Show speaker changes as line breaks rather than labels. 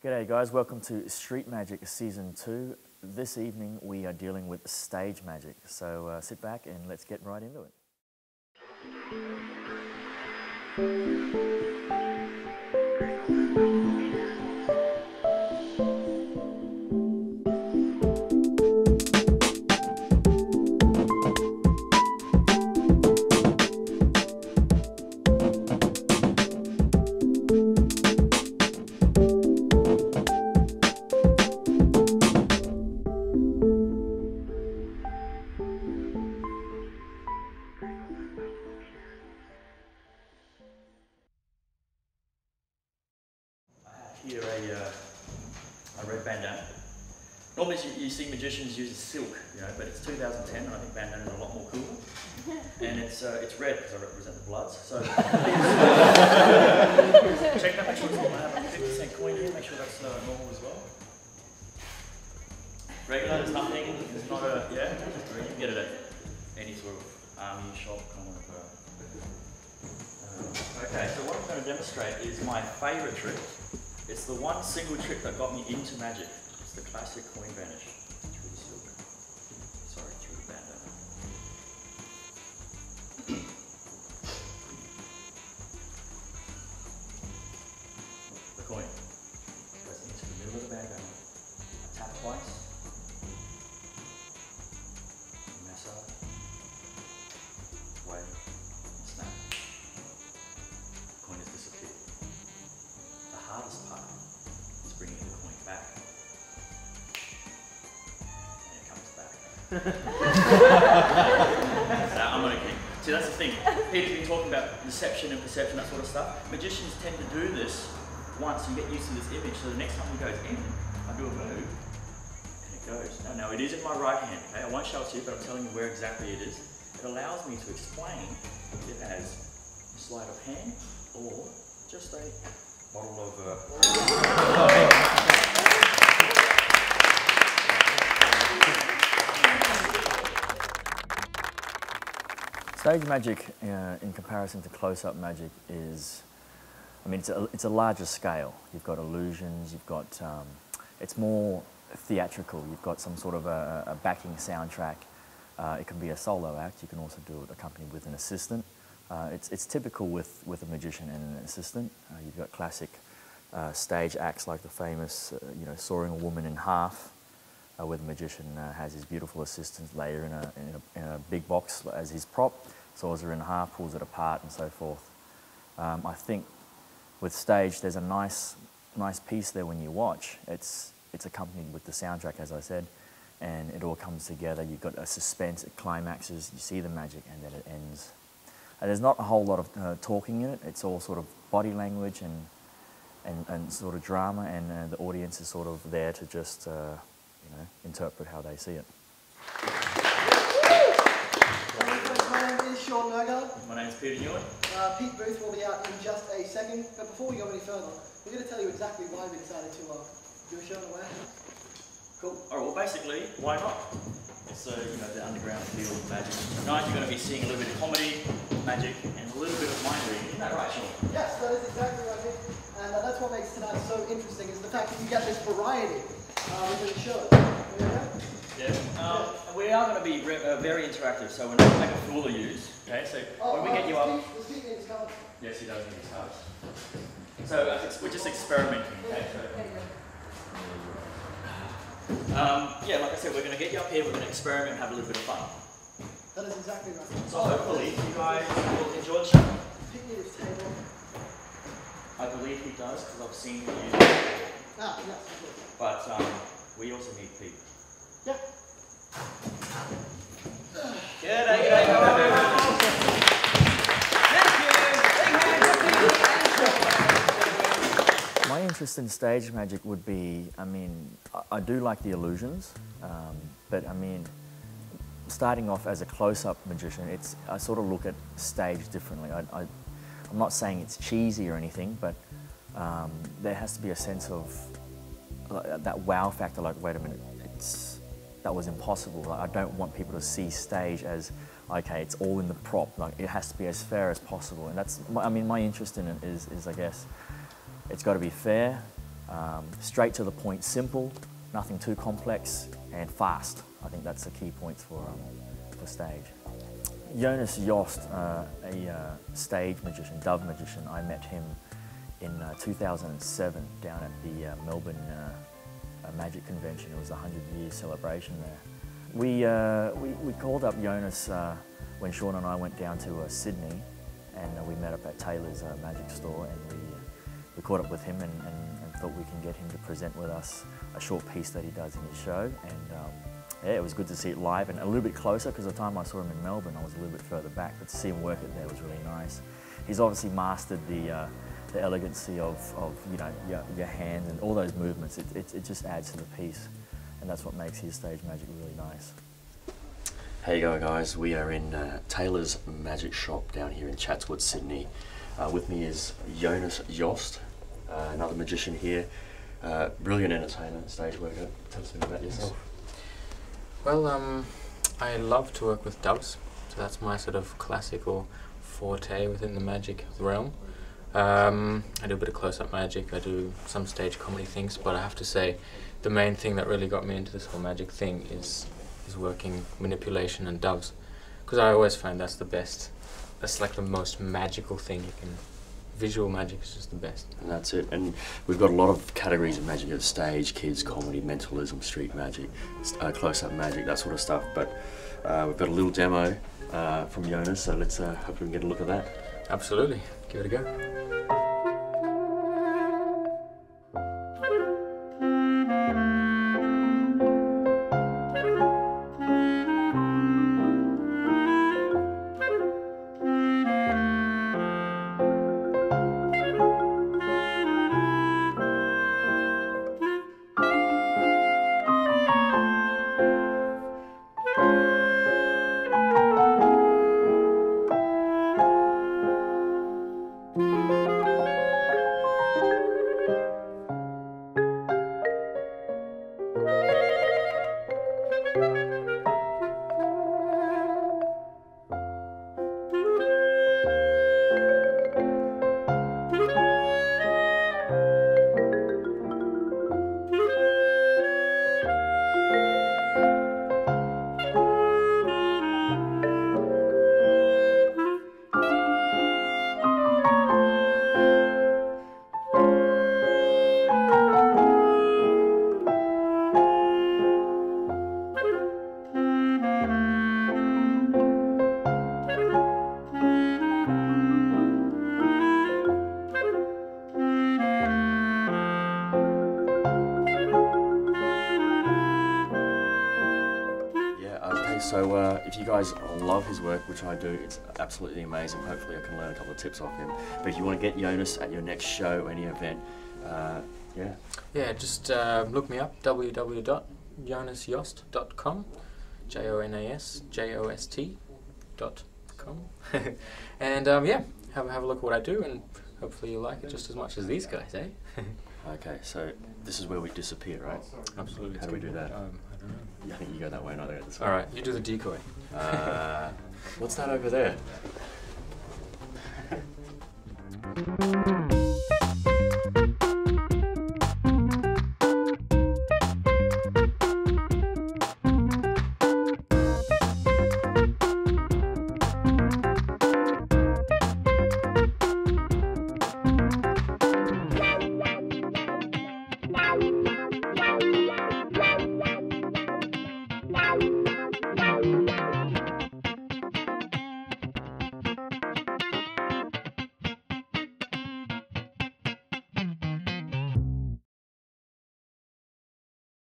G'day guys, welcome to Street Magic Season 2. This evening we are dealing with stage magic, so sit back and let's get right into it. Here a red bandana. Normally you see magicians use silk, but it's 2010 and I think bandanas are a lot more cool. And it's red because I represent the Bloods. So check that, make sure it's normal. I have a 50-cent coin here, make sure that's normal as well. Regular, there's nothing, it's not a, you can get it at any sort of army shop kind of. Okay, so what I'm going to demonstrate is my favourite trick. It's the one single trick that got me into magic. It's the classic coin vanish through the silk. Sorry, through the bandana. The coin goes into the middle of the bandana. I tap twice. Mess up. Wave. Snap. The coin has disappeared. The hardest part is bringing the coin back. And it comes back. So I'm going to keep. See, that's the thing. People been talking about deception and perception, that sort of stuff. Magicians tend to do this once and get used to this image. So the next time it goes in, I do a move and it goes. Now it is in my right hand. Okay? I won't show it to you, but I'm telling you where exactly it is. It allows me to explain it as a sleight of hand or just a bottle of Stage magic, in comparison to close-up magic, is, it's a larger scale. You've got illusions, you've got, it's more theatrical. You've got some sort of a backing soundtrack. It can be a solo act. You can also do it accompanied with an assistant. It's typical with a magician and an assistant. You've got classic stage acts like the famous, sawing a woman in half, where the magician has his beautiful assistant later in a big box as his prop, saws her in half, pulls it apart, and so forth. I think with stage, there's a nice piece there when you watch. It's accompanied with the soundtrack, as I said, and it all comes together. You've got a suspense, it climaxes, you see the magic, and then it ends. There's not a whole lot of talking in it. It's all sort of body language and sort of drama, and the audience is sort of there to just interpret how they see it.
My name is Mergard.
My name is Petey.
Pete Booth will be out in just a second, but before we go any further, we're going to tell you exactly why we decided to do a show in the warehouse.
Cool. All right. Well, basically, why not? It's the underground field of magic. Tonight you're going to be seeing a little bit of comedy, magic, and a little bit of mind reading. Isn't that right, Sean? Yes,
that is exactly right, Pete. And that's what makes tonight so interesting, is the fact that you get this variety within the show.
Yeah. We are going to be very interactive, so we're not going to make a fool of you. Okay, so when we get you up.
The Steve needs cards.
Yes, he does need his cards. So we're just experimenting. Okay. Like I said, we're going to get you up here. We're going to experiment, and have a little bit of fun.
That is exactly right.
So hopefully you guys will enjoy the show.
Pete needs his table.
I believe he does, because I've seen him use it.
Ah, yes.
But we also need Pete.
Yeah.
G'day. My interest in stage magic would be, I do like the illusions, but starting off as a close-up magician, I sort of look at stage differently. I'm not saying it's cheesy or anything, but there has to be a sense of that wow factor, like, wait a minute, that was impossible. Like, I don't want people to see stage as, okay, it's all in the prop. Like, it has to be as fair as possible. And that's, my interest in it is I guess, it's got to be fair, Straight to the point, simple, nothing too complex, and fast. I think that's the key points for stage. Jonas Jost, a stage magician, dove magician, I met him in 2007 down at the Melbourne Magic Convention. It was the 100-year celebration there. We called up Jonas when Sean and I went down to Sydney, and we met up at Taylor's magic store, and we caught up with him and thought we can get him to present with us a short piece that he does in his show. And yeah, it was good to see it live and a little bit closer, because the time I saw him in Melbourne I was a little bit further back, but to see him work it there was really nice. He's obviously mastered the elegancy of you know, your hands and all those movements. It just adds to the piece, and that's what makes his stage magic really nice.
How you going, guys? We are in Taylor's Magic Shop down here in Chatswood, Sydney. With me is Jonas Jost, another magician here. Brilliant entertainer, stage worker. Tell us a bit about yourself.
Well, I love to work with doves, so that's my sort of classical forte within the magic realm. I do a bit of close-up magic, I do some stage comedy things, but I have to say the main thing that really got me into this whole magic thing is working manipulation and doves, because I always find that's the best. That's like the most magical thing you can. Visual magic is just the best.
And that's it. And we've got a lot of categories of magic at stage: kids, comedy, mentalism, street magic, close-up magic, that sort of stuff. But we've got a little demo from Jonas, so let's hope we can get a look at that.
Absolutely. Give it a go.
So if you guys love his work, which I do, it's absolutely amazing. Hopefully I can learn a couple of tips off him. But if you want to get Jonas at your next show, any event, yeah. Yeah,
just look me up, www.jonasjost.com, JONASJOST.com. And yeah, have a look at what I do, and hopefully you'll like it just as much as these guys, eh?
Okay, so this is where we disappear, right?
Absolutely.
How do we do that?
I don't know.
I think you go that way and I go this way.
Alright, you do the decoy.
What's that over there?